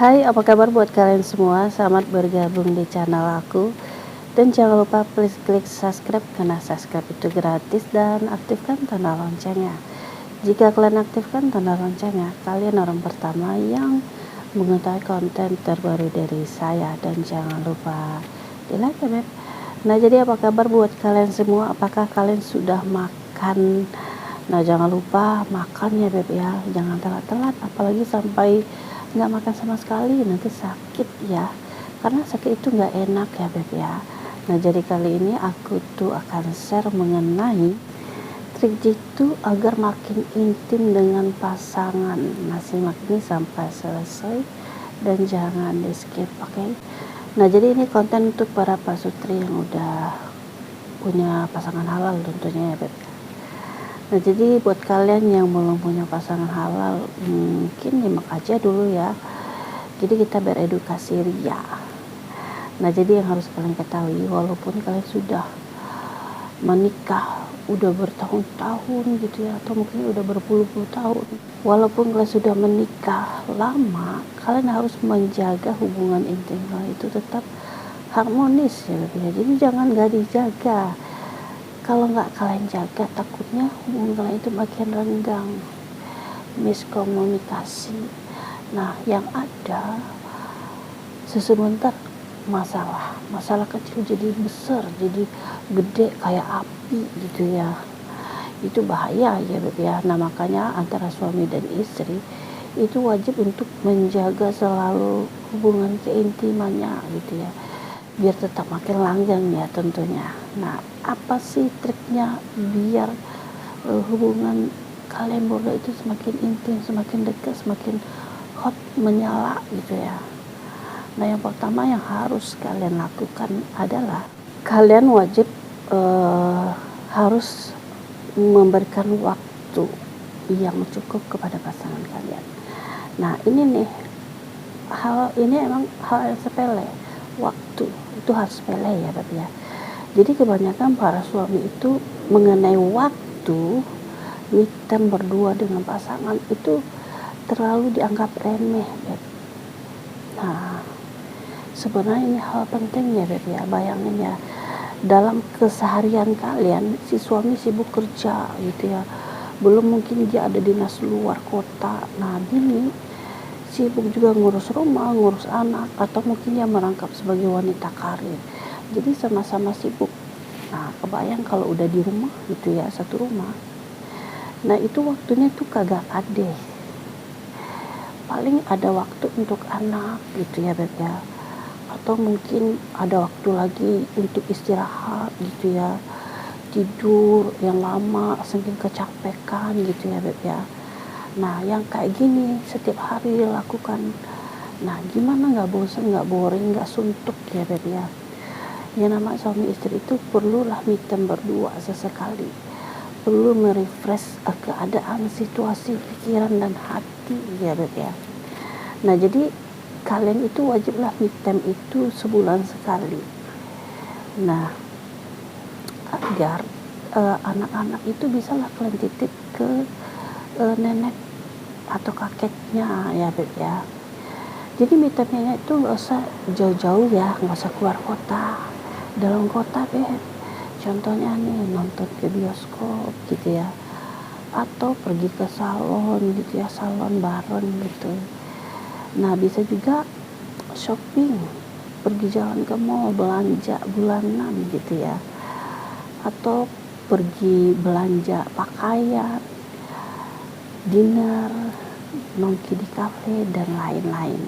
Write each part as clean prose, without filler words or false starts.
Hai, apa kabar buat kalian semua? Selamat bergabung di channel aku. Dan jangan lupa please klik subscribe karena subscribe itu gratis dan aktifkan tanda loncengnya. Jika kalian aktifkan tanda loncengnya, kalian orang pertama yang mengetahui konten terbaru dari saya. Dan jangan lupa di like ya beb. Nah, jadi apa kabar buat kalian semua? Apakah kalian sudah makan? Nah, jangan lupa makan ya beb ya, jangan telat-telat, apalagi sampai nggak makan sama sekali, nanti sakit ya, karena sakit itu nggak enak ya beb ya. Nah, jadi kali ini aku tuh akan share mengenai trik jitu agar makin intim dengan pasangan. Nah, simak ini sampai selesai dan jangan di skip, oke? Nah, jadi ini konten untuk para pasutri yang udah punya pasangan halal tentunya ya beb. Nah, jadi buat kalian yang belum punya pasangan halal, mungkin nyimak aja dulu ya. Jadi kita beredukasi ria. Nah, jadi yang harus kalian ketahui, walaupun kalian sudah menikah udah bertahun-tahun gitu ya, atau mungkin udah berpuluh-puluh tahun, walaupun kalian sudah menikah lama, kalian harus menjaga hubungan intim kalian itu tetap harmonis ya. Jadi jangan gak dijaga. Kalau nggak kalian jaga, takutnya hubungan kalian itu makin renggang, miskomunikasi. Nah, yang ada sesebentar masalah kecil jadi besar, jadi gede kayak api gitu ya. Itu bahaya ya beb ya. Nah, makanya antara suami dan istri itu wajib untuk menjaga selalu hubungan keintimannya gitu ya, biar tetap makin langgeng ya tentunya. Nah, apa sih triknya biar hubungan kalian berdua itu semakin intim, semakin dekat, semakin hot, menyala gitu ya. Nah, yang pertama yang harus kalian lakukan adalah kalian wajib harus memberikan waktu yang cukup kepada pasangan kalian. Nah, ini nih, hal ini emang hal yang sepele. Waktu itu harus sepele ya beb ya. Jadi kebanyakan para suami itu mengenai waktu me time berdua dengan pasangan itu terlalu dianggap remeh beb. Nah, sebenarnya ini hal penting ya beb ya. Bayangin ya, dalam keseharian kalian si suami sibuk kerja gitu ya, belum mungkin dia ada dinas luar kota. Nah, gini sibuk juga ngurus rumah, ngurus anak, atau mungkin dia merangkap sebagai wanita karir. Jadi sama-sama sibuk. Nah, kebayang kalau udah di rumah gitu ya, satu rumah. Nah, itu waktunya tuh kagak ada. Paling ada waktu untuk anak gitu ya beb ya. Atau mungkin ada waktu lagi untuk istirahat gitu ya. Tidur yang lama, saking kecapekan gitu ya beb ya. Nah, yang kayak gini setiap hari dilakukan. Nah, gimana nggak bosan, nggak boring, nggak suntuk ya beb ya. Yang nama suami istri itu perlulah me time berdua sesekali. Perlu merefresh keadaan, situasi, pikiran dan hati ya beb ya. Nah, jadi kalian itu wajiblah me time itu sebulan sekali. Nah, agar anak-anak itu bisalah kalian titip ke nenek atau kakeknya ya beb ya. Jadi me time-nya itu nggak usah jauh-jauh ya, nggak usah keluar kota, dalam kota beb. Contohnya nih, nonton ke bioskop gitu ya, atau pergi ke salon gitu ya, salon bareng gitu. Nah, bisa juga shopping, pergi jalan ke mall, belanja bulanan gitu ya, atau pergi belanja pakaian, dinner, nongki di kafe dan lain-lain.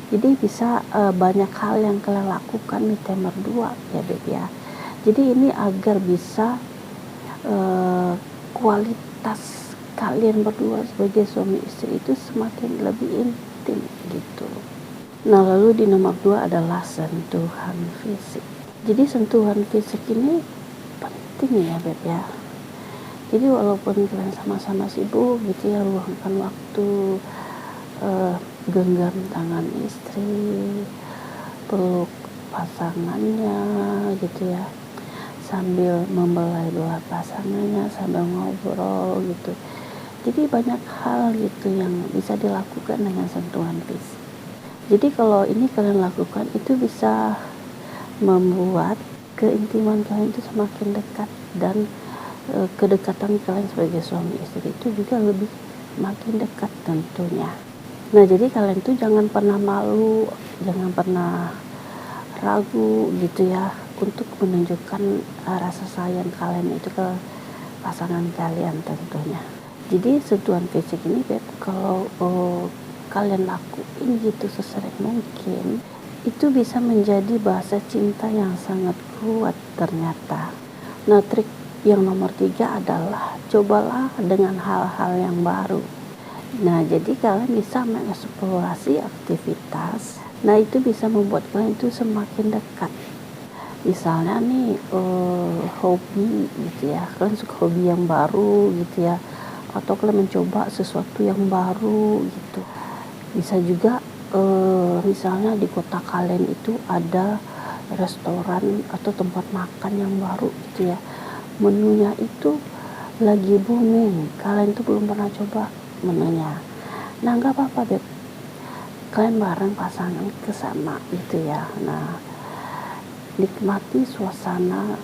Jadi bisa banyak hal yang kalian lakukan me time berdua ya beb ya. Jadi ini agar bisa kualitas kalian berdua sebagai suami istri itu semakin lebih intim gitu. Nah, lalu di nomor 2 adalah sentuhan fisik. Jadi sentuhan fisik ini penting ya beb ya. Jadi walaupun kalian sama-sama sibuk gitu ya, luangkan waktu, genggam tangan istri, peluk pasangannya gitu ya, sambil membelai belah pasangannya, sambil ngobrol gitu. Jadi banyak hal gitu yang bisa dilakukan dengan sentuhan fisik. Jadi kalau ini kalian lakukan itu bisa membuat keintiman kalian itu semakin dekat, dan kedekatan kalian sebagai suami istri itu juga lebih makin dekat tentunya. Nah, jadi kalian tuh jangan pernah malu, jangan pernah ragu gitu ya untuk menunjukkan rasa sayang kalian itu ke pasangan kalian tentunya. Jadi sentuhan fisik ini Beb, kalau kalian lakuin gitu sesering mungkin, itu bisa menjadi bahasa cinta yang sangat kuat ternyata. Nah, trik yang nomor 3 adalah cobalah dengan hal-hal yang baru. Nah, jadi kalian bisa mengeksplorasi aktivitas. Nah, itu bisa membuat kalian itu semakin dekat. Misalnya nih hobi gitu ya, kalian suka hobi yang baru gitu ya, atau kalian mencoba sesuatu yang baru gitu. Bisa juga misalnya di kota kalian itu ada restoran atau tempat makan yang baru gitu ya, menunya itu lagi booming, kalian tuh belum pernah coba menunya. Nah, nggak apa-apa Beb, kalian bareng pasangan ke sana gitu ya. Nah, nikmati suasana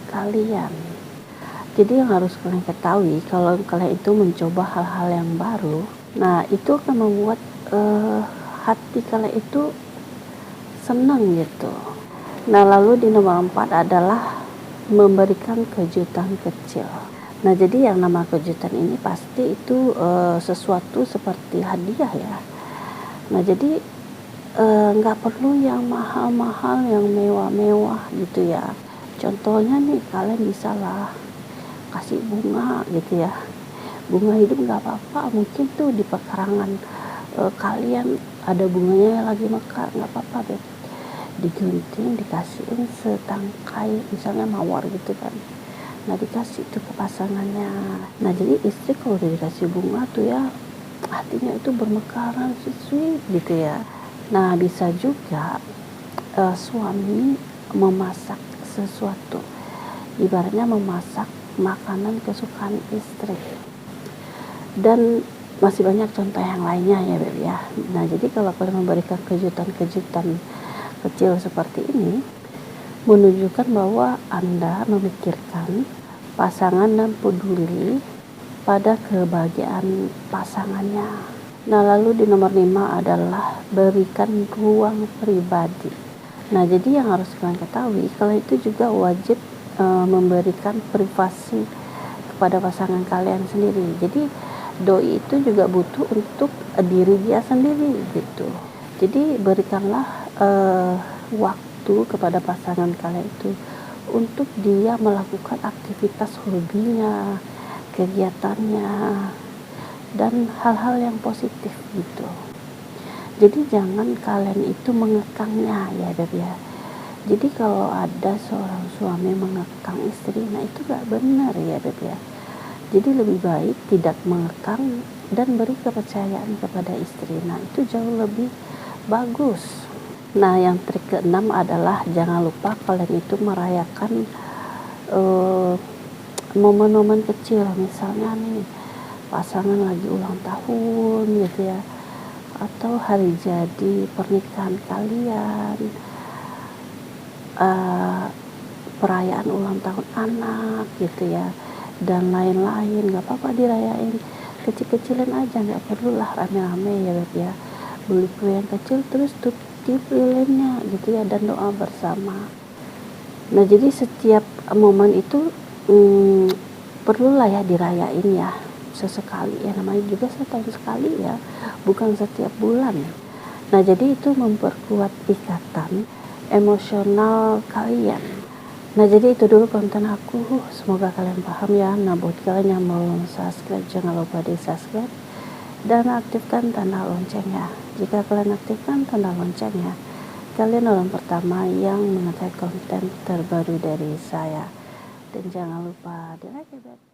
kalian. Jadi yang harus kalian ketahui, kalau kalian itu mencoba hal-hal yang baru, nah itu akan membuat hati kalian itu senang gitu. Nah, lalu di nomor 4 adalah memberikan kejutan kecil. Nah, jadi yang nama kejutan ini pasti itu sesuatu seperti hadiah ya. Nah, jadi nggak perlu yang mahal-mahal, yang mewah-mewah gitu ya. Contohnya nih, kalian bisa lah kasih bunga gitu ya. Bunga hidup nggak apa-apa, mungkin tuh di pekarangan kalian ada bunganya yang lagi mekar, nggak apa-apa Beb. Digunting, dikasihin setangkai, misalnya mawar gitu kan. Nah, dikasih itu ke pasangannya. Nah, jadi istri kalau udah dikasih bunga tuh ya, hatinya itu bermekaran, sweet gitu ya. Nah, bisa juga suami memasak sesuatu, ibaratnya memasak makanan kesukaan istri, dan masih banyak contoh yang lainnya ya Beb ya. Nah, jadi kalau kalian memberikan kejutan-kejutan kecil seperti ini, menunjukkan bahwa Anda memikirkan pasangan dan peduli pada kebahagiaan pasangannya. Nah, lalu di nomor 5 adalah berikan ruang pribadi. Nah, jadi yang harus kalian ketahui, kalian itu juga wajib memberikan privasi kepada pasangan kalian sendiri. Jadi doi itu juga butuh untuk diri dia sendiri gitu. Jadi berikanlah waktu kepada pasangan kalian itu untuk dia melakukan aktivitas hobinya, kegiatannya, dan hal-hal yang positif gitu. Jadi jangan kalian itu mengekangnya ya Beb ya. Jadi kalau ada seorang suami mengekang istri, nah itu gak benar ya Beb ya. Jadi lebih baik tidak mengekang dan beri kepercayaan kepada istri. Nah, itu jauh lebih bagus. Nah, yang trik ke-6 adalah jangan lupa kalian itu merayakan momen-momen kecil. Misalnya nih, pasangan lagi ulang tahun gitu ya, atau hari jadi pernikahan kalian, perayaan ulang tahun anak gitu ya, dan lain-lain. Gak apa-apa dirayain kecil-kecilin aja, gak perlulah rame-rame ya Beb ya. Beli kue yang kecil terus tutup lilinnya gitu ya, dan doa bersama. Nah, jadi setiap momen itu perlulah ya dirayain ya, sesekali ya, namanya juga setahun sekali ya, bukan setiap bulan. Nah, jadi itu memperkuat ikatan emosional kalian. Nah, jadi itu dulu konten aku, semoga kalian paham ya. Nah, buat kalian yang mau subscribe, jangan lupa di subscribe dan aktifkan tanda loncengnya. Jika kalian aktifkan tanda loncengnya, kalian orang pertama yang mengetahui konten terbaru dari saya. Dan jangan lupa di like ya Beb.